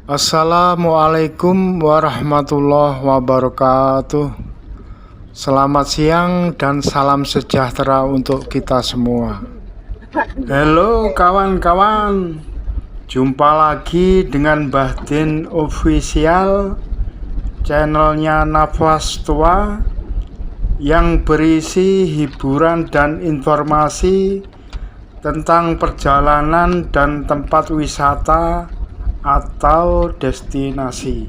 Assalamualaikum warahmatullahi wabarakatuh. Selamat siang dan salam sejahtera untuk kita semua. Halo kawan-kawan, jumpa lagi dengan Mbah Din Official, channelnya Nafas Tua, yang berisi hiburan dan informasi tentang perjalanan dan tempat wisata atau destinasi.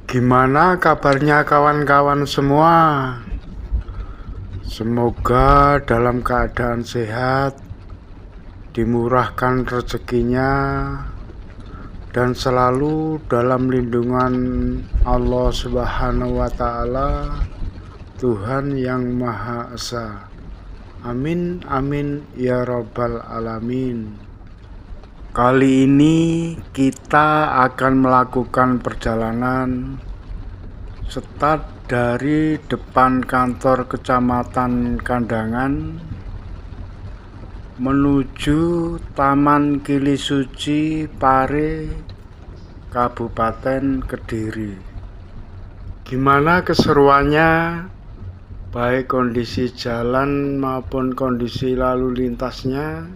Gimana kabarnya kawan-kawan semua? Semoga dalam keadaan sehat, dimurahkan rezekinya, dan selalu dalam lindungan Allah Subhanahu wa Ta'ala, Tuhan yang Maha Esa. Amin amin ya rabbal alamin. Kali ini kita akan melakukan perjalanan start dari depan kantor Kecamatan Kandangan menuju Taman Kili Suci Pare, Kabupaten Kediri. Gimana keseruannya, baik kondisi jalan maupun kondisi lalu lintasnya?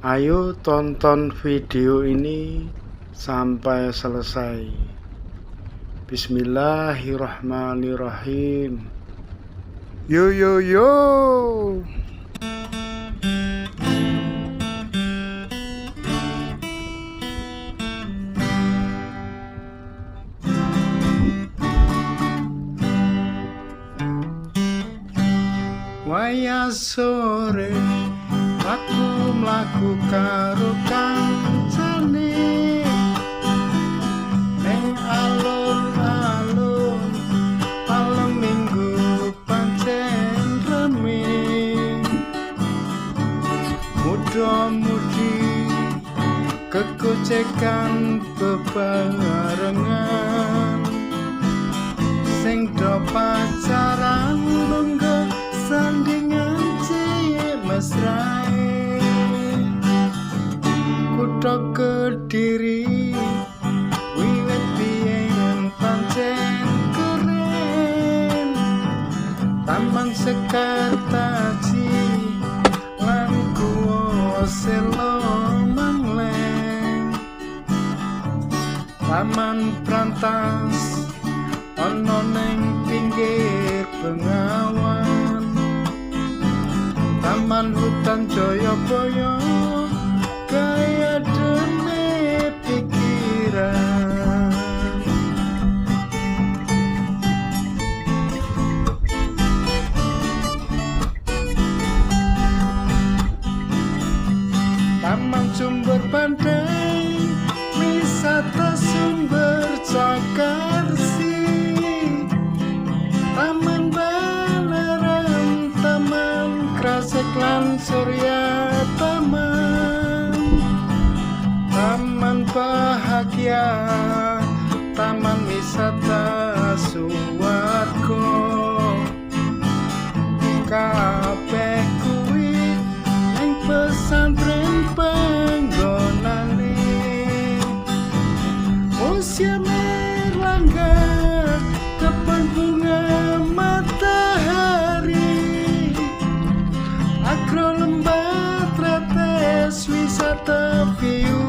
Ayo tonton video ini sampai selesai. Bismillahirrahmanirrahim. Yo yo yo. Waya sore aku mlaku karo kancane neng alun-alun, malam minggu pancen rame, muda-mudi kegocekan bebarengan, sing do pacaran monggo sandingan cilik mesrae. Kutha Kediri wiwit biyen pancen keren, Taman Sekartaji lan Guwa Selo Mangleng, Taman Brantas ana ning pinggir Bengawan, Taman Hutan Jayabaya kaya dene pikiran. Taman Sumber Pandai, wisata sumber Cakarsi, Taman Balerang, Taman Krasek lan Surya Taman, Taman Bahagia, Taman Wisata Suwargo, kabeh kuwi ning pesantren panggonane. Museum Erlangga, kebun bunga matahari, Agro Lembah Tretes, wisata view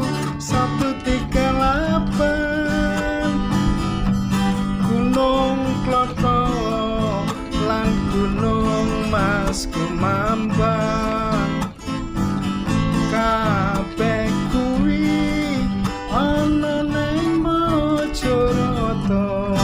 138, asku mambang kabeh kuwi ana ning Mojokerto.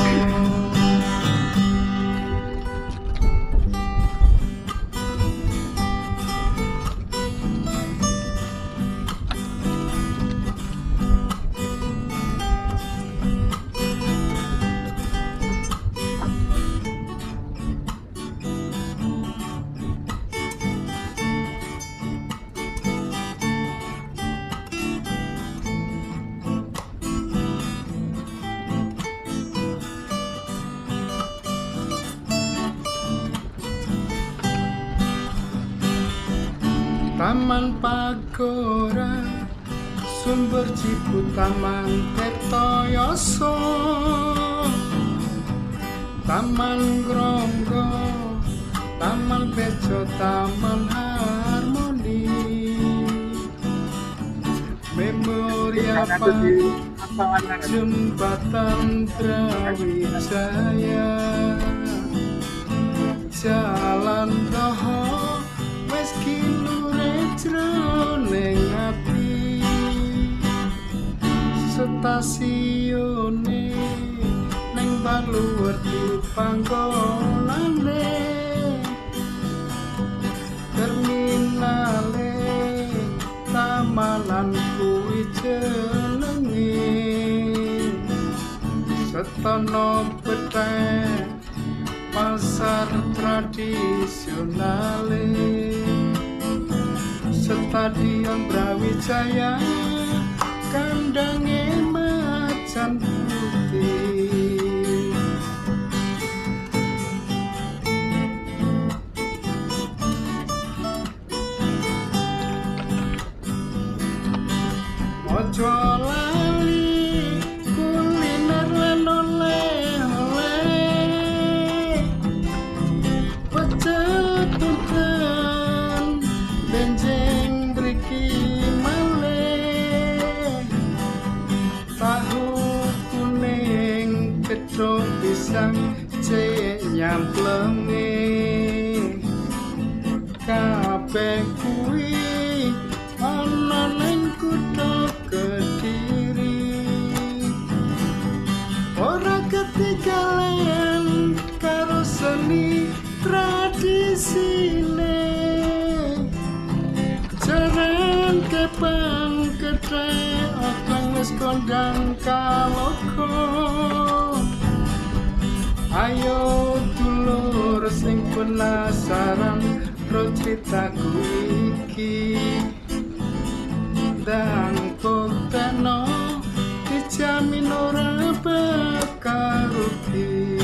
Taman Pagora, Sumber Ciput, Taman Tirtoyoso, Taman Gronggo, Taman Bejo, Taman Harmoni, Memoria Park, Jembatan Brawijaya, Jalan Toho, wes kilure jroning ati, stasiune ning Baluwerti panggonane, terminale Tamanan kuwi jenenge, Setono Pethek pasar tradisionale, Stadion Brawijaya kandange macan putih. Ojo lali kuliner lan oleh-oleh, pecel punten benjing mriki malih, tahu kuning gedhog pisang cek nyamplenge, kabeh kuwi ana ning kutha Kediri. Ora ketinggalan karo seni tradisine, jaran kepang kedai okang wis kondang kaloko. Ayo dulur sing penasaran ro critaku iki, dan kokteno dijamin ora bakal rugi.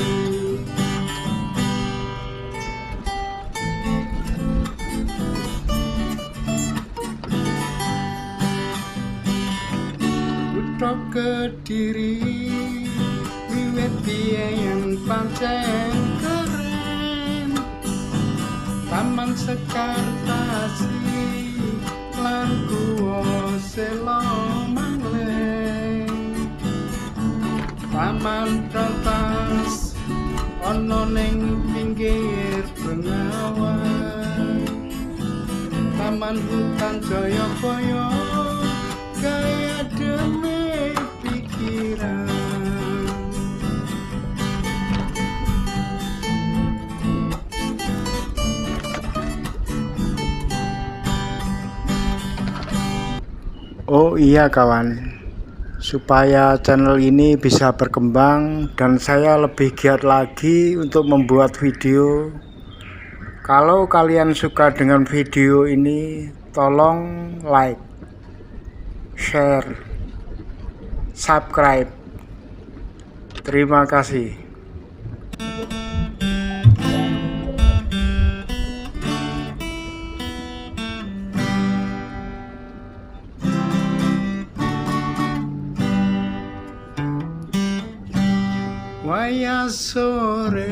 Kutha Kediri wiwit biyen pancen keren, Taman Sekartasi lan Guwa Sela Mangleng, Taman Rantas ana ning pinggir Bengawan, Taman Hutan Jayabaya gaya demi pikiran. Oh iya kawan, supaya channel ini bisa berkembang dan saya lebih giat lagi untuk membuat video. Kalau kalian suka dengan video ini, tolong like, share, subscribe. Terima kasih. Wayah sore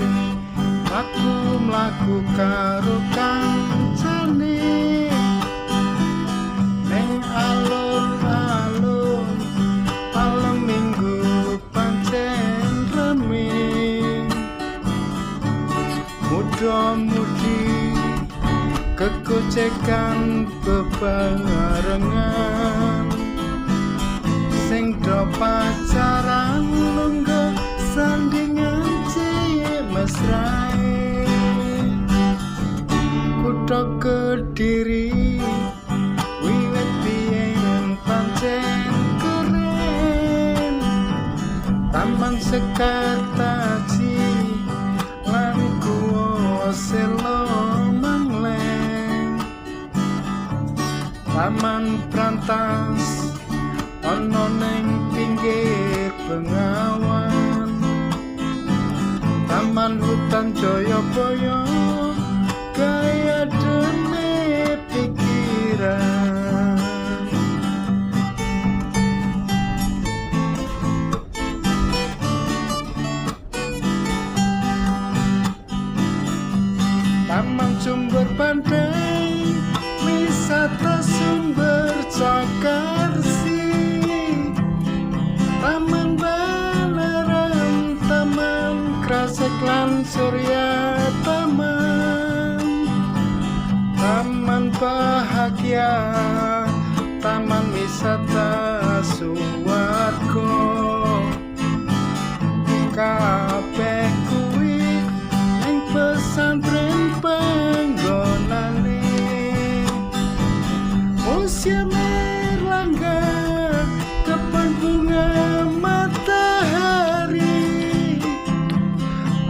aku mlaku karo kancane ning alun-alun, malam minggu pancen rame, muda-mudi sing do pacaran lungguh sandingan cilik mesrae kutha Kediri wiwit biyen pancen keren Taman Sekartaji lan Guwa Selo Mangleng Taman Brantas ana ning pinggir Bengawan Taman Hutan Jayabaya kaya dene pikiran Taman Sumber Pandai wisata sumber Cakarsi Taman Balarang Taman Krasek lan Surya Taman Bahagia Taman Wisata Suwargo kabeh kuwi ning pesantren panggonane Museum Erlangga kebun bunga matahari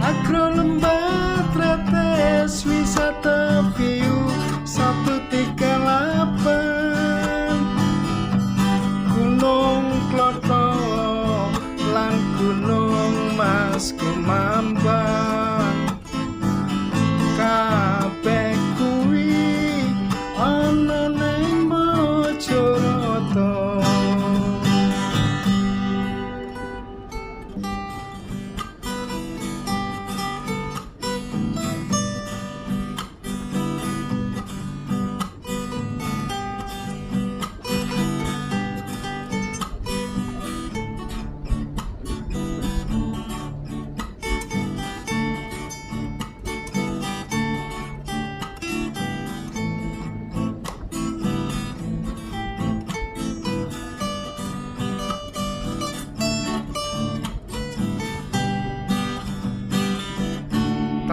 Agro Lembah Tretes wisata view 138 Gunung Kloto lan Gunung Mas Kumambang kabeh kuwi ana ning Mojokerto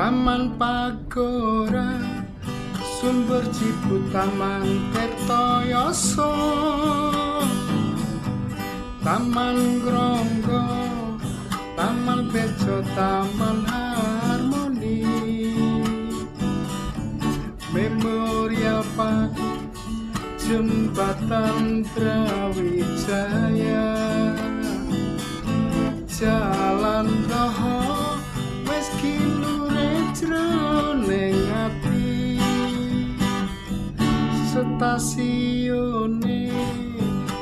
Taman Pagora Sumber Cibut Taman Tirtoyoso Taman Gronggo Taman Bejo Taman Harmoni Memorial Park Jembatan Brawijaya Jalan Doho wis jroning ati stasiune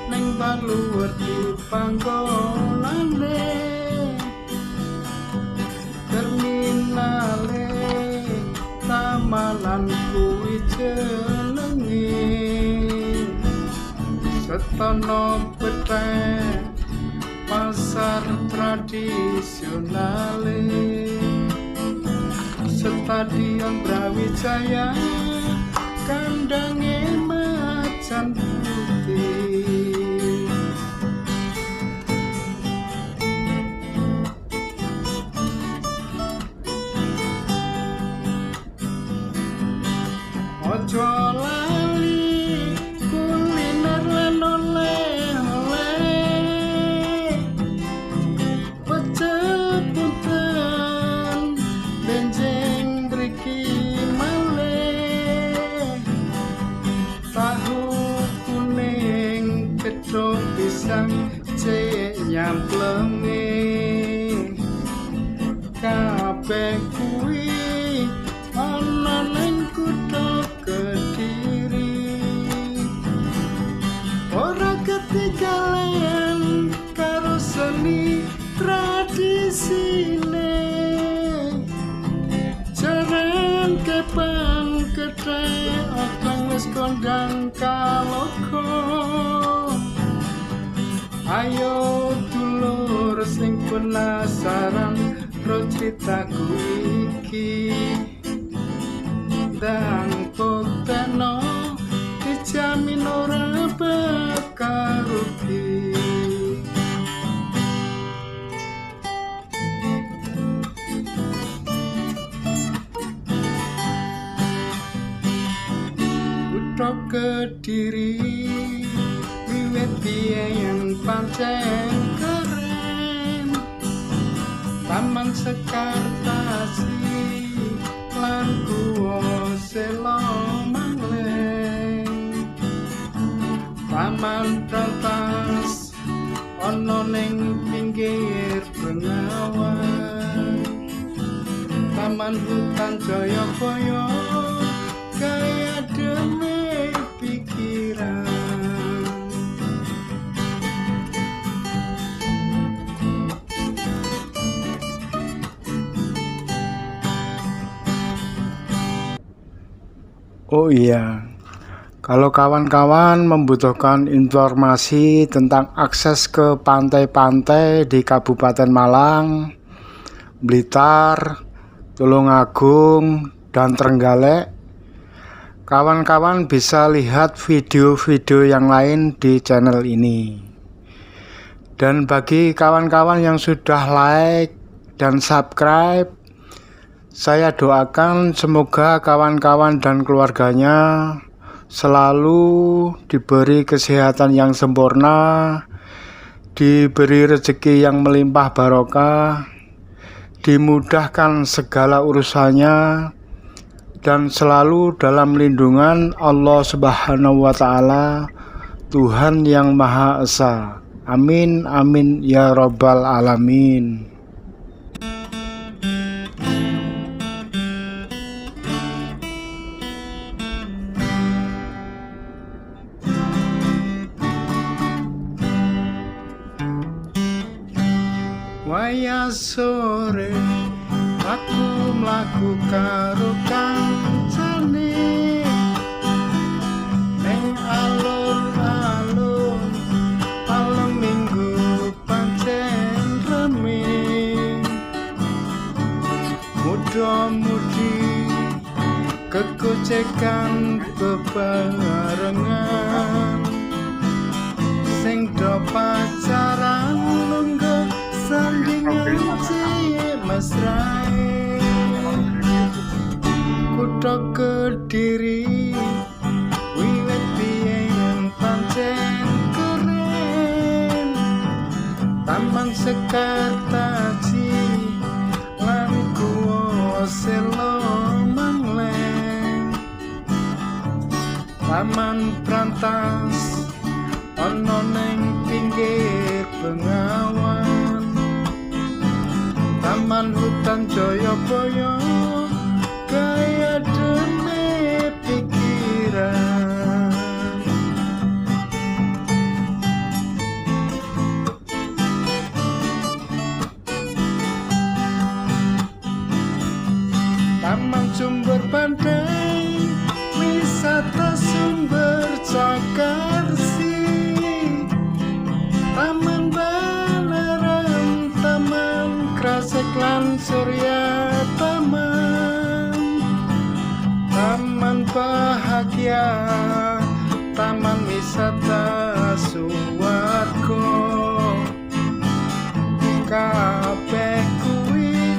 ning Baluwerti panggonane terminale tamanan kuwi jenenge Setono Petek pasar tradisionale Stadion Brawijaya kandange macan putih Ojo lali kuliner lan oleh-oleh pecel punten benjing mriki malih tahu kuning gedhog pisang cek nyamplenge kabeh kuwi ana ning kutha Kediri ora ketinggalan karo seni tradisine jarang kepang kethek akang wis kondang kaloka ayo dulur sing penasaran ro critaku iki dan pokteno dijamin ora bakal rugi Kediri wiwit biyen pancen keren Taman Sekartasi lan Guwa Sela Mangleng Taman Prantas ana ning pinggir Bengawan Taman Hutan Jayabaya kaya demi pikiran Oh iya, kalau kawan-kawan membutuhkan informasi tentang akses ke pantai-pantai di Kabupaten Malang, Blitar, Tulungagung, dan Trenggalek, kawan-kawan bisa lihat video-video yang lain di channel ini. Dan bagi kawan-kawan yang sudah like dan subscribe, saya doakan semoga kawan-kawan dan keluarganya selalu diberi kesehatan yang sempurna, diberi rezeki yang melimpah barokah, dimudahkan segala urusannya, dan selalu dalam lindungan Allah Subhanahu wa Ta'ala, Tuhan yang Maha Esa. Amin, amin ya Rabbal Alamin. Waya sore aku mlaku karo kancane ning alun-alun malam minggu pancen rame muda-mudi kegocekan bebarengan sing do pacaran lungguh sandingan cilik mesrae Kutha Kediri wiwit biyen pancen keren Taman Sekartasi lan Guwa Sela Mangleng Taman Prantas ana ning pinggir Bengawan Taman Hutan Jayabaya kaya demi pikiran Taman Sumber Pantai wisata Sumber Cakarsi Taman Balerang Taman Krasek lan Surya Taman Bahagia Taman Wisata Suwargo kabeh kuwi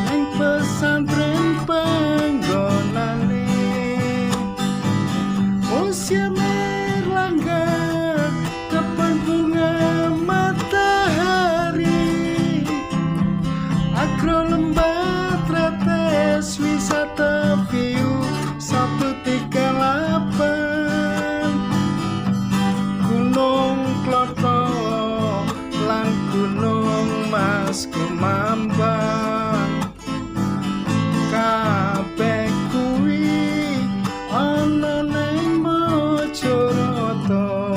ning pesantren panggonane Museum Erlangga kebun bunga matahari Agro Lembah Tretes wisata view 138 Gunung Kloto lan Gunung Mas Kumambang kabeh kuwi ana ning Mojokerto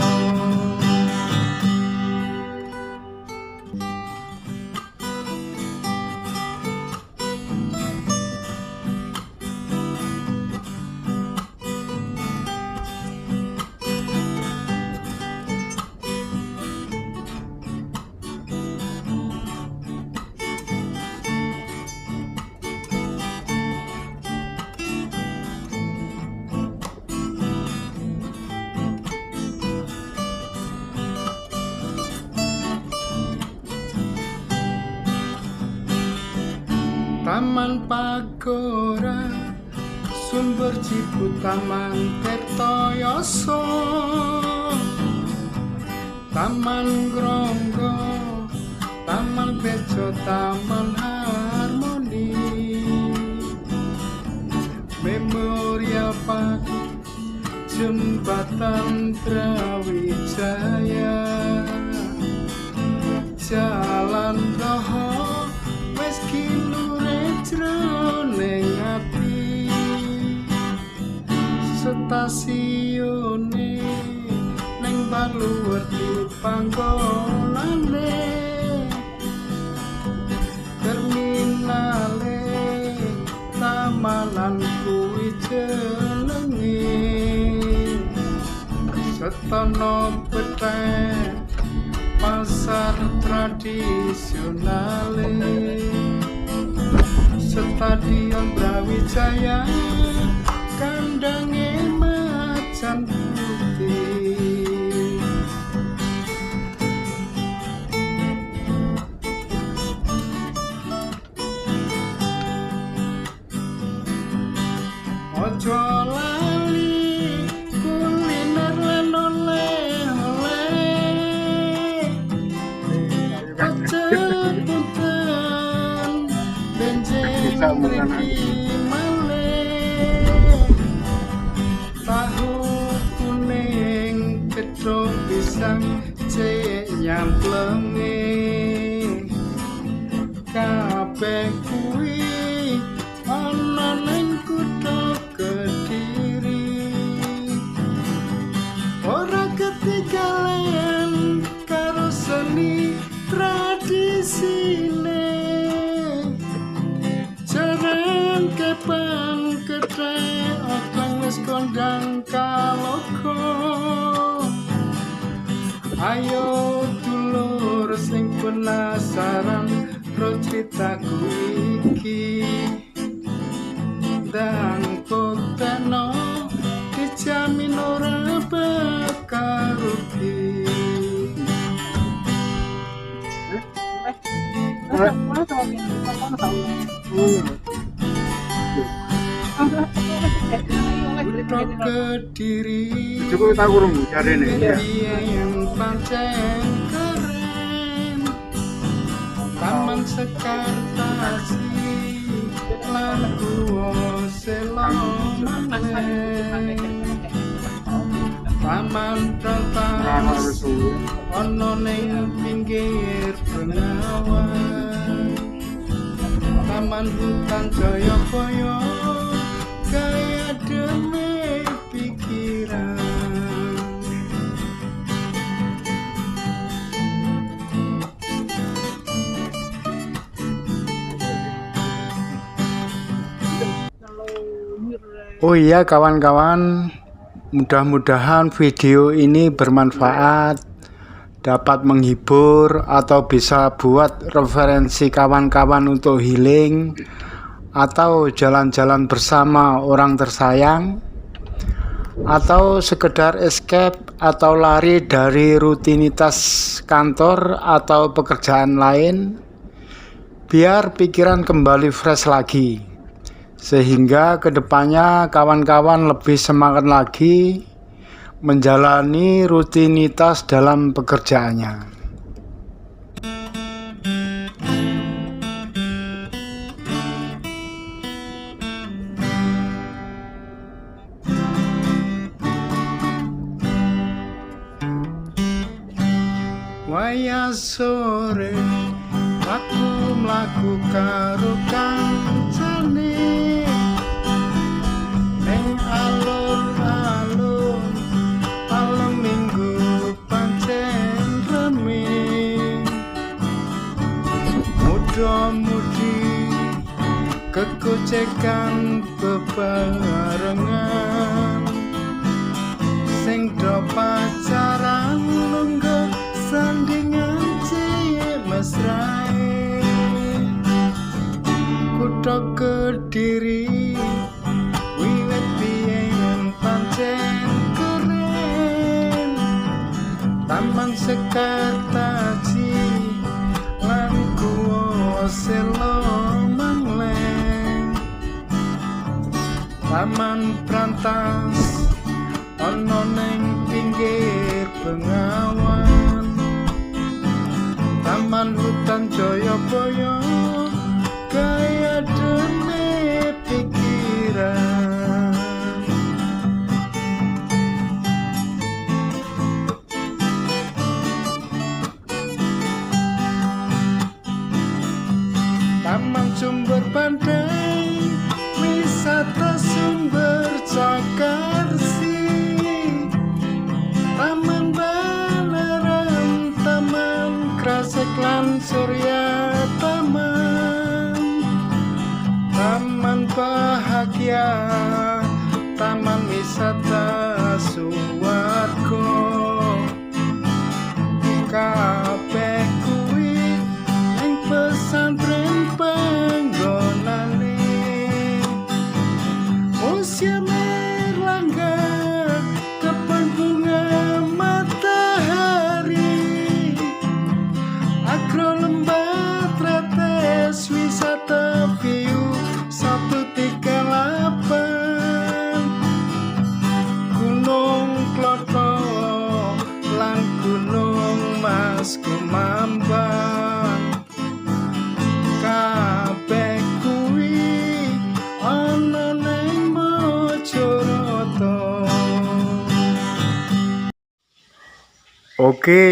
Taman Pagora Sumber Ciput Taman Kertoyoso Taman Gronggo Taman Bejo Taman Harmoni Memorial Park Jembatan Brawijaya Jalan Roho wis kinure jroning ati stasiune ning Baluwerti panggonane terminale tamanan kuwi jenenge Setono Pethek pasar tradisionale Stadion Brawijaya kandange macan putih ojo lali kuliner lan oleh-oleh kecepatan benjing mriki malih tahu kuning gedhog pisang cek nyamplenge kabeh kuwi ana ning kutha Kediri ora ketinggalan karo seni tradisine jaran kepang kethek abang wis kondang kalogo ayo dulur sing penasaran ro critaku iki dan poteno dijamin ora bakal rugi Kutha Kediri Cukup tak kurung jarene ya. yang pancen keren Taman Sekartasi lan Guwa Selomane Taman Prantas ana ning pinggir Bengawan Taman Hutan Jayabaya kaya demi pikiran Oh iya kawan-kawan, mudah-mudahan video ini bermanfaat, dapat menghibur atau bisa buat referensi kawan-kawan untuk healing atau jalan-jalan bersama orang tersayang atau sekedar escape atau lari dari rutinitas kantor atau pekerjaan lain biar pikiran kembali fresh lagi. Sehingga kedepannya kawan-kawan lebih semangat lagi menjalani rutinitas dalam pekerjaannya. Wayah sore aku mlaku karo kancane ning alun-alun malam minggu pancen rame muda-mudi kegocekan bebarengan sing do pacaran lungguh sandingan cilik mesrae Kutha Kediri wiwit biyen pancen keren Taman Sekartasi lan Guwa Selomane Taman Prantas neng pinggir Bengawan, taman hutan Jayabaya kaya dene pikiran. Taman Sumber Pandai, wisata Sumber Cakarsi, Taman Balerang, Taman Krasek lan Surya Taman, Taman Bahagia, Taman Wisata Suwargo, kabeh kuwi ning pesantren panggonane. Museum Erlangga, kebun bunga matahari, agro lembah tretes, wisata view 138, Gunung Kloto lan Gunung Mas Kumambang, kabeh kuwi ana ning Mojokerto. Oke,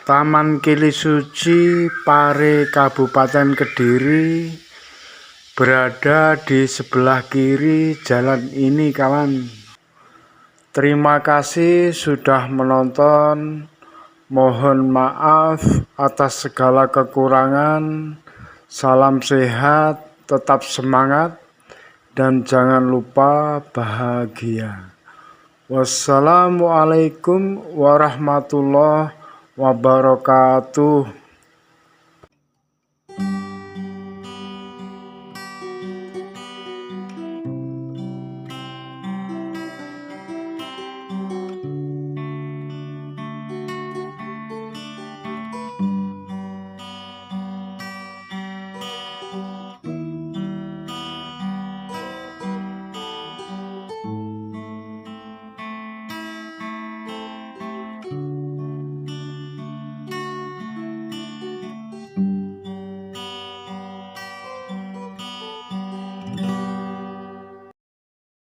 Taman Kili Suci Pare Kabupaten Kediri berada di sebelah kiri jalan ini kawan. Terima kasih sudah menonton. Mohon maaf atas segala kekurangan. Salam sehat, tetap semangat, dan jangan lupa bahagia. Wassalamualaikum warahmatullahi wabarakatuh.